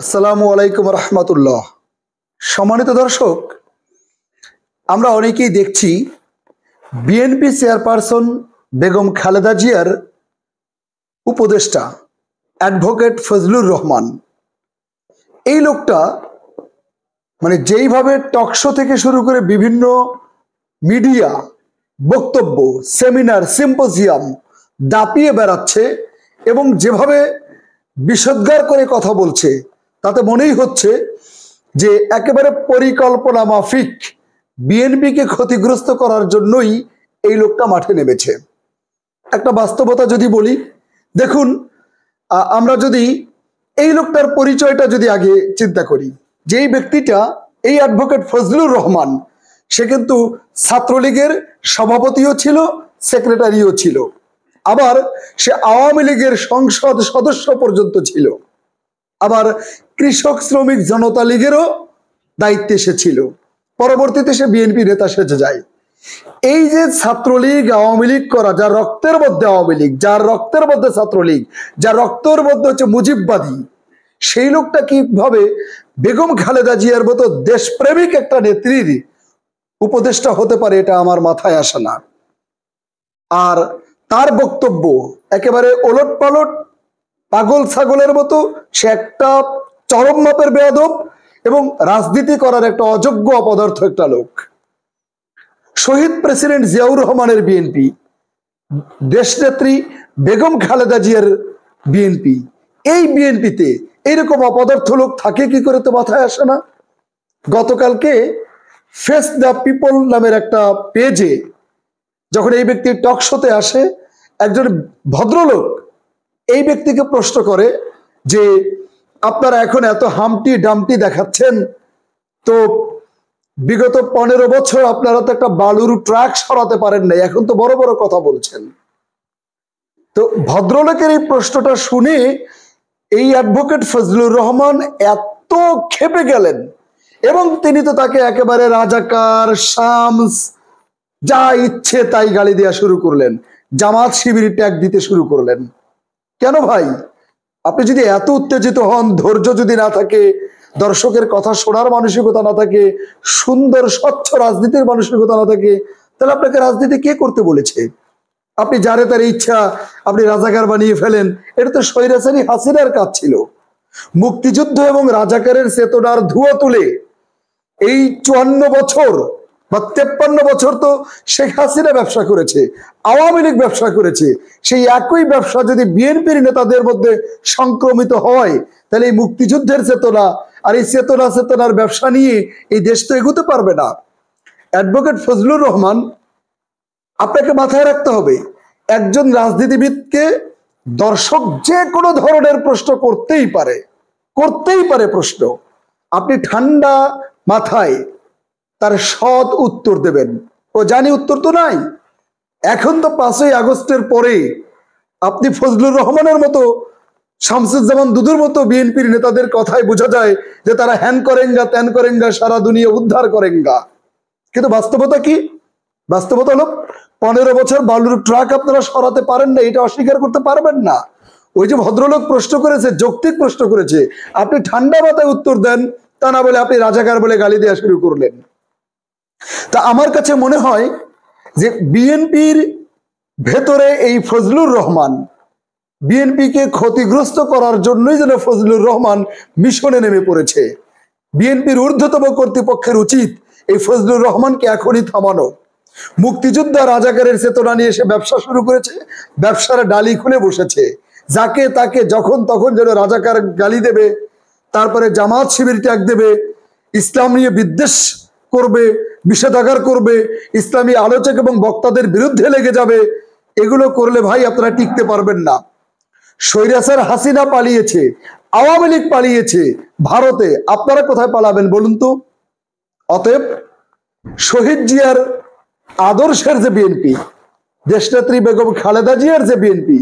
আসসালামু আলাইকুম রহমতুল্লাহ। সম্মানিত দর্শক, আমরা অনেকেই দেখছি বিএনপি চেয়ারপারসন বেগম খালেদা জিয়ার উপদেষ্টা অ্যাডভোকেট ফজলুর রহমান, এই লোকটা যেইভাবে টকশো থেকে শুরু করে বিভিন্ন মিডিয়া বক্তব্য, সেমিনার, সিম্পোজিয়াম দাপিয়ে বেড়াচ্ছে এবং যেভাবে বিষোদ্গার করে কথা বলছে, তাতে মনেই হচ্ছে যে একেবারে পরিকল্পনা মাফিক বিএনপিকে ক্ষতিগ্রস্ত করার জন্যই এই লোকটা মাঠে নেমেছে। একটা বাস্তবতা যদি বলি, দেখুন, আমরা যদি এই লোকটার পরিচয়টা যদি আগে চিন্তা করি, যেই ব্যক্তিটা, এই অ্যাডভোকেট ফজলুর রহমান, সে কিন্তু ছাত্রলীগের সভাপতিও ছিল, সেক্রেটারিও ছিল, আবার সে আওয়ামী লীগের সংসদ সদস্য পর্যন্ত ছিল, আবার কৃষক শ্রমিক জনতা লীগেরও দায়িত্বে সে ছিল, পরবর্তীতে সে বিএনপি নেতা সেজে যায়। এই যে ছাত্রলীগ আওয়ামী লীগ করা, যার রক্তের মধ্যে আওয়ামী লীগ, যার রক্তের মধ্যে ছাত্রলীগ, যার রক্তের মধ্যে হচ্ছে মুজিববাদী, সেই লোকটা কিভাবে বেগম খালেদা জিয়ার মতো দেশপ্রেমিক একটা নেত্রীর উপদেষ্টা হতে পারে, এটা আমার মাথায় আসে না। আর তার বক্তব্য একেবারে ওলট পালট, পাগল ছাগলের মতো। সে একটা চরম মাপের বেয়াদব এবং রাজনীতি করার একটা অযোগ্য অপদার্থ একটা লোক। শহীদ প্রেসিডেন্ট জিয়াউর রহমানের বিএনপি, দেশনেত্রী বেগম খালেদা জিয়ার বিএনপি, এই বিএনপিতে এইরকম অপদার্থ লোক থাকে কি করে, তো মাথায় আসে না। গতকালকে ফেস দ্য পিপল নামের একটা পেজে যখন এই ব্যক্তি টক শোতে আসে, একজন ভদ্রলোক এই ব্যক্তিকে প্রশ্ন করে যে আপনারা এখন এত হামটি ডামটি দেখাচ্ছেন, তো বিগত 15 বছর আপনারা তো একটা বালুর ট্রাক সরাতে পারেন নাই, এখন তো বড় বড় কথা বলছেন। তো ভদ্রলোকের এই প্রশ্নটা শুনে এই অ্যাডভোকেট ফজলুর রহমান এত ক্ষেপে গেলেন এবং তিনি তো তাকে একেবারে রাজাকার, শামস, যা ইচ্ছে তাই গালি দেওয়া শুরু করলেন, জামাত শিবির ট্যাগ দিতে শুরু করলেন। কেন ভাই? আপনি যদি এত উত্তেজিত হন, ধৈর্য যদি না থাকে, দর্শকের কথা শোনার মানসিকতা না থাকে, সুন্দর স্বচ্ছ রাজনীতির মানসিকতা না থাকে, তাহলে আপনাকে রাজনীতি কে করতে বলেছে? আপনি যারে তার ইচ্ছা আপনি রাজাকার বানিয়ে ফেলেন, এটা তো স্বৈরাচারী হাসিনার কাজ ছিল। মুক্তিযুদ্ধ এবং রাজাকারের চেতনার ধুয়ো তুলে এই 54 বছর বা 53 বছর তো শেখ হাসিনা ব্যবসা করেছে, আওয়ামী লীগ ব্যবসা করেছে। সেই একই ব্যবসা যদি বিএনপির নেতাদের মধ্যে সংক্রমিত হয়, তাহলে এই মুক্তিযুদ্ধের চেতনা আর এই চেতনার ব্যবসা নিয়ে এই দেশ তো এগোতে পারবে না। অ্যাডভোকেট ফজলুর রহমান, আপনাকে মাথায় রাখতে হবে, একজন রাজনীতিবিদকে দর্শক যে কোনো ধরনের প্রশ্ন করতেই পারে প্রশ্ন। আপনি ঠান্ডা মাথায় তার সৎ উত্তর দেবেন। ও জানি উত্তর তো নাই। এখন তো 5ই আগস্টের পরে আপনি ফজলুর রহমানের মতো, শামসুজ্জামান দুদুর মতো বিএনপির নেতাদের কথায় বোঝা যায় যে তারা হ্যান করেঙ্গা, ত্যান করেঙ্গা, সারা দুনিয়া উদ্ধার করেঙ্গা। কিন্তু বাস্তবতা কি? বাস্তবতা হলো 15 বছর বালুর ট্রাক আপনারা সরাতে পারেন না, এটা অস্বীকার করতে পারবেন না। ওই যে ভদ্রলোক প্রশ্ন করেছে, যৌক্তিক প্রশ্ন করেছে, আপনি ঠান্ডা মাথায় উত্তর দেন, তা না বলে আপনি রাজাকার বলে গালি দেওয়া শুরু করলেন। তা আমার কাছে মনে হয় যে বিএনপির ভেতরে এই ফজলুর রহমান, বিএনপিকে ক্ষতিগ্রস্ত করার জন্যই যেন ফজলুর রহমান মিশনে নেমে পড়েছে। বিএনপির ঊর্ধ্বতম কর্তৃপক্ষের উচিত এই ফজলুর রহমানকে এখনই থামানো। মুক্তিযোদ্ধা রাজাকারের চেতনা নিয়ে এসে ব্যবসা শুরু করেছে, ব্যবসার ডালি খুলে বসেছে, যাকে তাকে যখন তখন যেন রাজাকার গালি দেবে, তারপরে জামাত শিবির ট্যাগ দেবে, ইসলাম নিয়ে বিদ্বেষ করবে, বিষেধাগার করবে, ইসলামী আলোচক এবং বক্তাদের বিরুদ্ধে লেগে যাবে। এগুলো করলে ভাই আপনারা টিকতে পারবেন না। স্বৈরাচার হাসিনা পালিয়েছে, আওয়ামী লীগ পালিয়েছে ভারতে, আপনারা কোথায় পালাবেন বলুন তো? অতএব শহীদ জিয়ার আদর্শের যে বিএনপি, দেশনেত্রী বেগম খালেদা জিয়ার যে বিএনপি,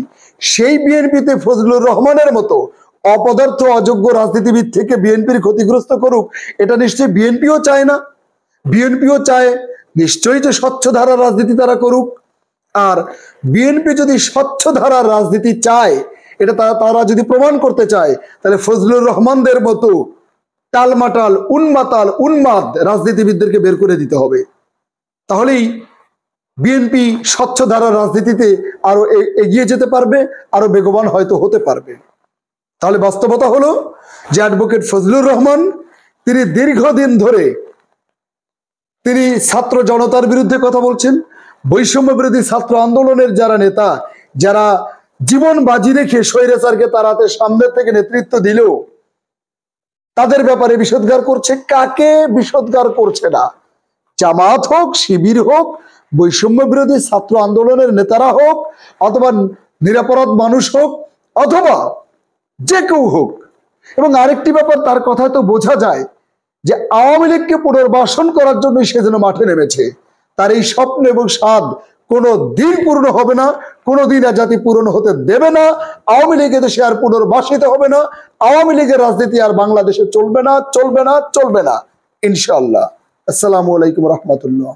সেই বিএনপিতে ফজলুর রহমানের মতো অপদার্থ অযোগ্য রাজনীতিবিদ থেকে বিএনপির ক্ষতিগ্রস্ত করুক, এটা নিশ্চয়ই বিএনপিও চায় না। বিএনপিও চায় নিশ্চয়ই যে স্বচ্ছ ধারার রাজনীতি তারা করুক। আর বিএনপি যদি স্বচ্ছ ধারার রাজনীতি চায়, এটা তারা যদি প্রমাণ করতে চায়, তাহলে ফজলুর রহমানদের মতো টালমাটাল উন্মাতাল উন্মাদ রাজনীতিবিদদেরকে বের করে দিতে হবে। তাহলেই বিএনপি স্বচ্ছ ধারার রাজনীতিতে আরো এগিয়ে যেতে পারবে, আরো বেগবান হয়তো হতে পারবে। তাহলে বাস্তবতা হলো যে অ্যাডভোকেট ফজলুর রহমান তিনি দীর্ঘদিন ধরে তিনি ছাত্র জনতার বিরুদ্ধে কথা বলছেন, বৈষম্য বিরোধী ছাত্র আন্দোলনের যারা নেতা, যারা জীবন বাজি রেখে স্বৈরাচারকে তাড়াতে সামনের থেকে নেতৃত্ব দিল, তাদের ব্যাপারে বিষোদ্গার করছে। কাকে বিষোদ্গার করছে না? জামাত হোক, শিবির হোক, বৈষম্য বিরোধী ছাত্র আন্দোলনের নেতারা হোক, অথবা নিরাপরাধ মানুষ হোক, অথবা যে কেউ হোক। এবং আরেকটি ব্যাপার তার কথায় তো বোঝা যায় যে আওয়ামী লীগকে পুনর্বাসন করার জন্য সে যেন মাঠে নেমেছে। তার এই স্বপ্ন এবং স্বাদ কোনো দিন পূর্ণ হবে না, কোনোদিন জাতি পূরণ হতে দেবে না। আওয়ামী লীগ দেশে আর পুনর্বাসিত হবে না, আওয়ামী লীগের রাজনীতি আর বাংলাদেশে চলবে না, চলবে না, চলবে না, ইনশাআল্লাহ। আসসালামু আলাইকুম রহমতুল্লাহ।